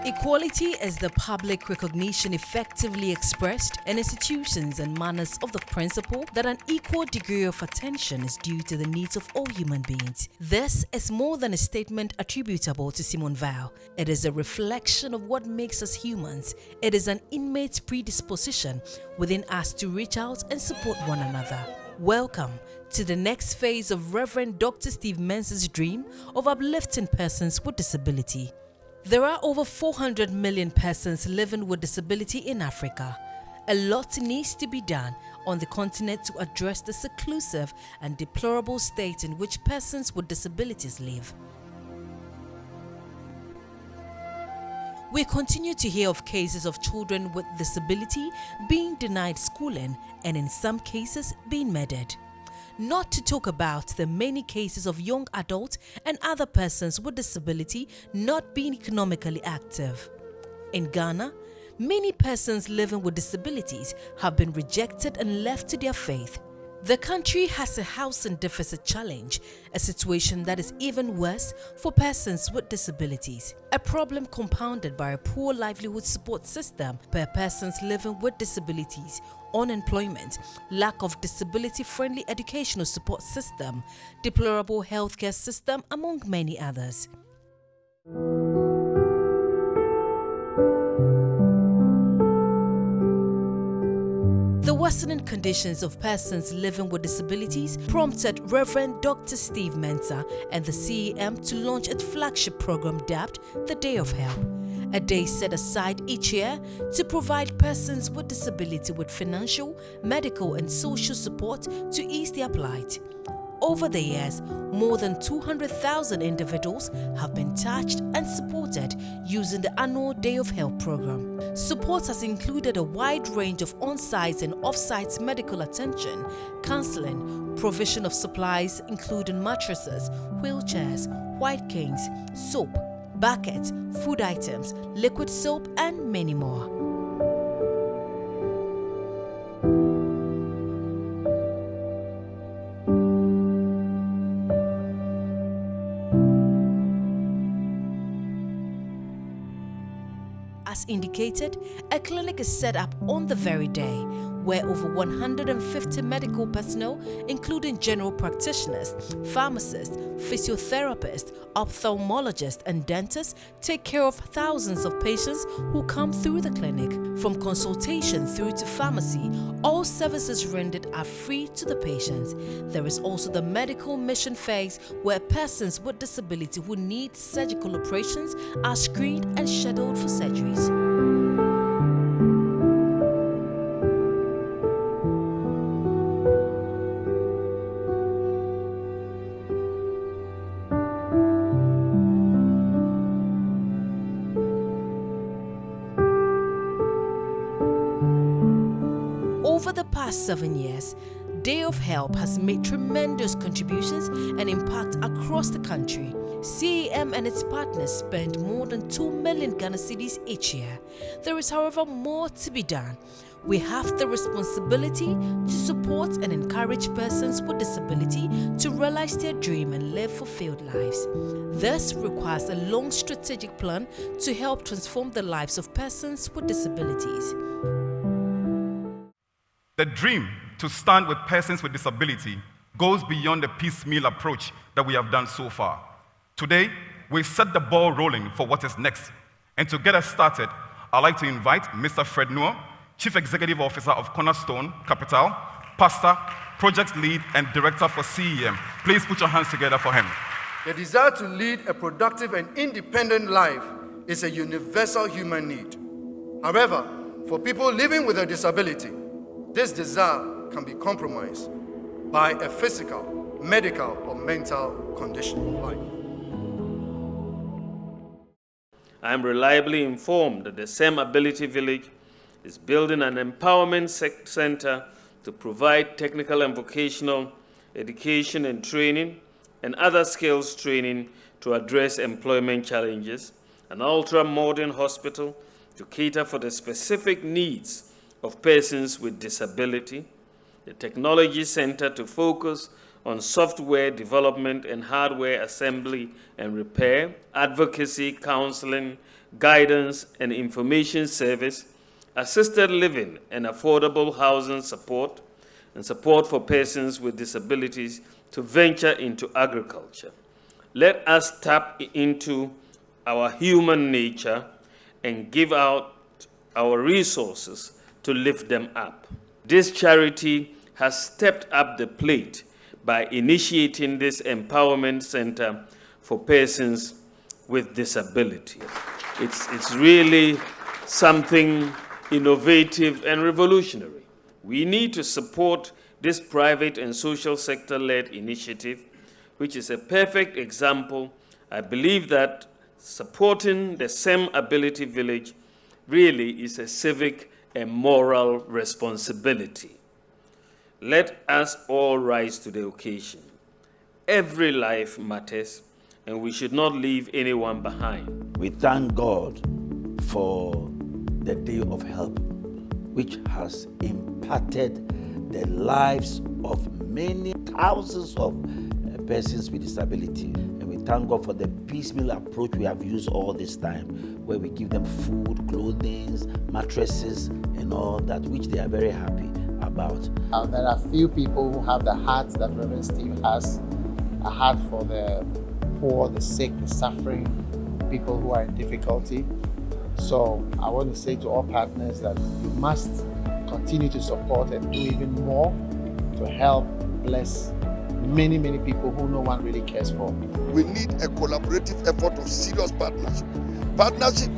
Equality is the public recognition effectively expressed in institutions and manners of the principle that an equal degree of attention is due to the needs of all human beings. This is more than a statement attributable to Simone Weil. It is a reflection of what makes us humans. It is an innate predisposition within us to reach out and support one another. Welcome to the next phase of Reverend Dr. Steve Mensah's dream of uplifting persons with disability. There are over 400 million persons living with disability in Africa. A lot needs to be done on the continent to address the seclusive and deplorable state in which persons with disabilities live. We continue to hear of cases of children with disability being denied schooling and in some cases being murdered. Not to talk about the many cases of young adults and other persons with disability not being economically active. In Ghana, many persons living with disabilities have been rejected and left to their fate. The country has a housing deficit challenge, a situation that is even worse for persons with disabilities. A problem compounded by a poor livelihood support system per persons living with disabilities, unemployment, lack of disability-friendly educational support system, deplorable healthcare system, among many others. The worsening conditions of persons living with disabilities prompted Reverend Dr. Steve Mensah and the CEM to launch its flagship program dubbed the Day of Help, a day set aside each year to provide persons with disability with financial, medical and social support to ease their plight. Over the years, more than 200,000 individuals have been touched and supported using the annual Day of Help program. Support has included a wide range of on-site and off-site medical attention, counseling, provision of supplies including mattresses, wheelchairs, white canes, soap, buckets, food items, liquid soap and many more. As indicated, a clinic is set up on the very day where over 150 medical personnel, including general practitioners, pharmacists, physiotherapists, ophthalmologists and dentists, take care of thousands of patients who come through the clinic. From consultation through to pharmacy, all services rendered are free to the patients. There is also the medical mission phase where persons with disability who need surgical operations are screened and scheduled for surgeries. Over the past 7 years, Day of Help has made tremendous contributions and impact across the country. CEM and its partners spend more than 2 million Ghana cedis each year. There is, however, more to be done. We have the responsibility to support and encourage persons with disability to realize their dream and live fulfilled lives. This requires a long strategic plan to help transform the lives of persons with disabilities. The dream to stand with persons with disability goes beyond the piecemeal approach that we have done so far. Today, we set the ball rolling for what is next. And to get us started, I'd like to invite Mr. Fred Noah, Chief Executive Officer of Cornerstone Capital, Pastor, Project Lead, and Director for CEM. Please put your hands together for him. The desire to lead a productive and independent life is a universal human need. However, for people living with a disability, this desire can be compromised by a physical, medical, or mental condition of life. I am reliably informed that the SEM Ability Village is building an empowerment center to provide technical and vocational education and training and other skills training to address employment challenges, an ultra-modern hospital to cater for the specific needs of persons with disability, the technology center to focus on software development and hardware assembly and repair, advocacy, counseling, guidance and information service, assisted living and affordable housing support, and support for persons with disabilities to venture into agriculture. Let us tap into our human nature and give out our resources to lift them up. This charity has stepped up the plate by initiating this empowerment center for persons with disability. It's really something innovative and revolutionary. We need to support this private and social sector-led initiative, which is a perfect example. I believe that supporting the SEM Ability Village really is a civic and moral responsibility. Let us all rise to the occasion. Every life matters, and we should not leave anyone behind. We thank God for the Day of Help, which has impacted the lives of many thousands of persons with disability. And we thank God for the piecemeal approach we have used all this time, where we give them food, clothing, mattresses, and all that, which they are very happy about. There are few people who have the heart that Reverend Steve has, a heart for the poor, the sick, the suffering, people who are in difficulty. So I want to say to all partners that you must continue to support and do even more to help bless many, many people who no one really cares for. We need a collaborative effort of serious partnership. Partnership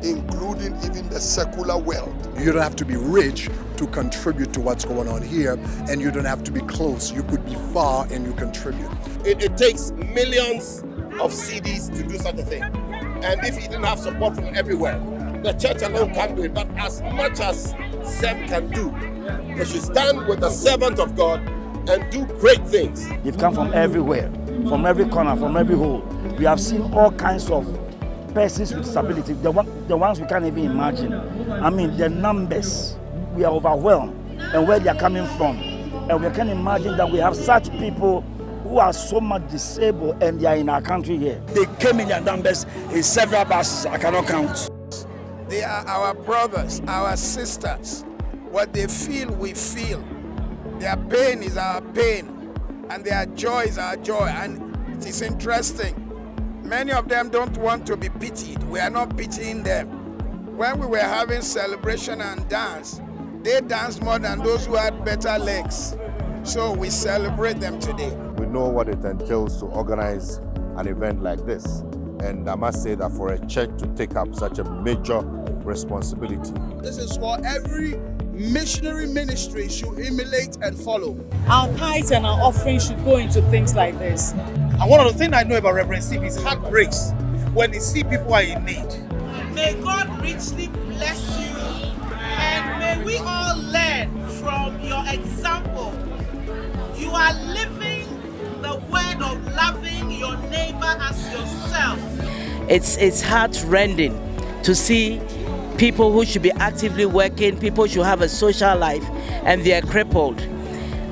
including even the secular world. You don't have to be rich to contribute to what's going on here, and you don't have to be close. You could be far and you contribute. It takes millions of CDs to do such a thing. And if you didn't have support from everywhere, the church alone can't do it. But as much as SEM can do, they should stand with the servant of God and do great things. They've come from everywhere, from every corner, from every hole. We have seen all kinds of persons with disability, the ones we can't even imagine. I mean, the numbers, we are overwhelmed, and where they are coming from. And we can imagine that we have such people who are so much disabled and they are in our country here. They came in their numbers in several buses, I cannot count. They are our brothers, our sisters. What they feel, we feel. Their pain is our pain, and their joy is our joy. And it is interesting. Many of them don't want to be pitied. We are not pitying them. When we were having celebration and dance, they danced more than those who had better legs. So we celebrate them today. We know what it entails to organize an event like this. And I must say that for a church to take up such a major responsibility. This is what every missionary ministry should emulate and follow. Our tithes and our offerings should go into things like this. And one of the things I know about Reverend Steve, his heart breaks when he sees people are in need. May God richly bless you, and may we all learn from your example. You are living the word of loving your neighbor as yourself. It's heart-rending to see people who should be actively working, people should have a social life, and they are crippled.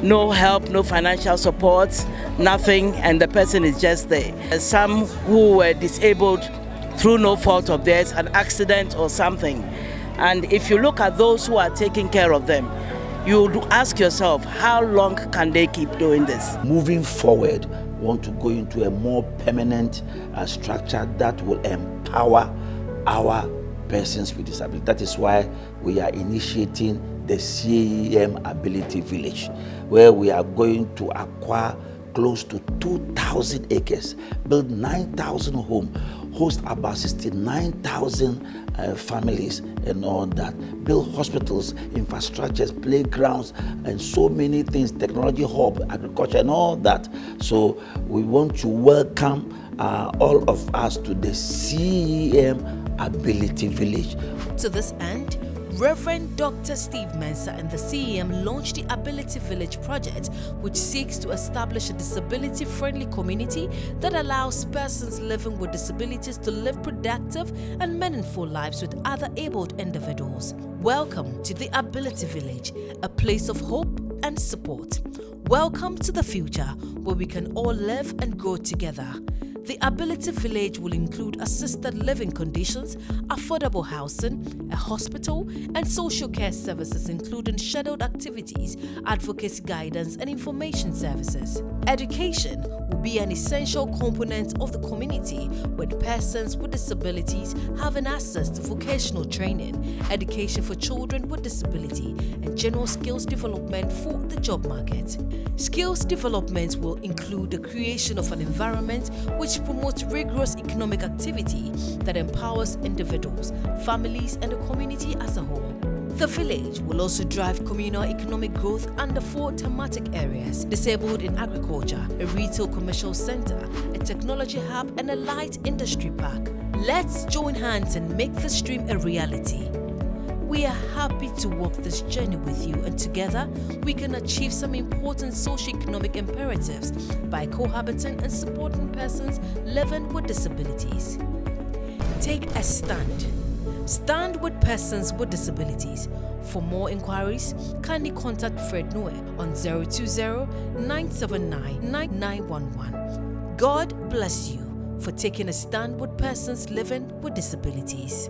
No help, no financial support, nothing, and the person is just there. Some who were disabled through no fault of theirs, an accident or something. And if you look at those who are taking care of them, you would ask yourself, how long can they keep doing this? Moving forward, we want to go into a more permanent structure that will empower our persons with disability. That is why we are initiating the CEM Ability Village, where we are going to acquire close to 2,000 acres, build 9,000 homes, host about 69,000 families and all that, build hospitals, infrastructures, playgrounds, and so many things, technology hub, agriculture, and all that. So we want to welcome all of us to the CEM Ability Village. To this end, Reverend Dr. Steve Mensah and the CEM launched the Ability Village project, which seeks to establish a disability-friendly community that allows persons living with disabilities to live productive and meaningful lives with other abled individuals. Welcome to the Ability Village, a place of hope and support. Welcome to the future where we can all live and grow together. The Ability Village will include assisted living conditions, affordable housing, a hospital, and social care services including scheduled activities, advocacy guidance, and information services. Education will be an essential component of the community, with persons with disabilities having access to vocational training, education for children with disability, and general skills development for the job market. Skills development will include the creation of an environment which promotes rigorous economic activity that empowers individuals, families, and the community as a whole. The village will also drive communal economic growth under 4 thematic areas: disabled in agriculture, a retail commercial center, a technology hub, and a light industry park. Let's join hands and make this dream a reality. We are happy to walk this journey with you, and together we can achieve some important socio-economic imperatives by cohabiting and supporting persons living with disabilities. Take a stand. Stand with persons with disabilities. For more inquiries, kindly contact Fred Noe on 020-979-9911. God bless you for taking a stand with persons living with disabilities.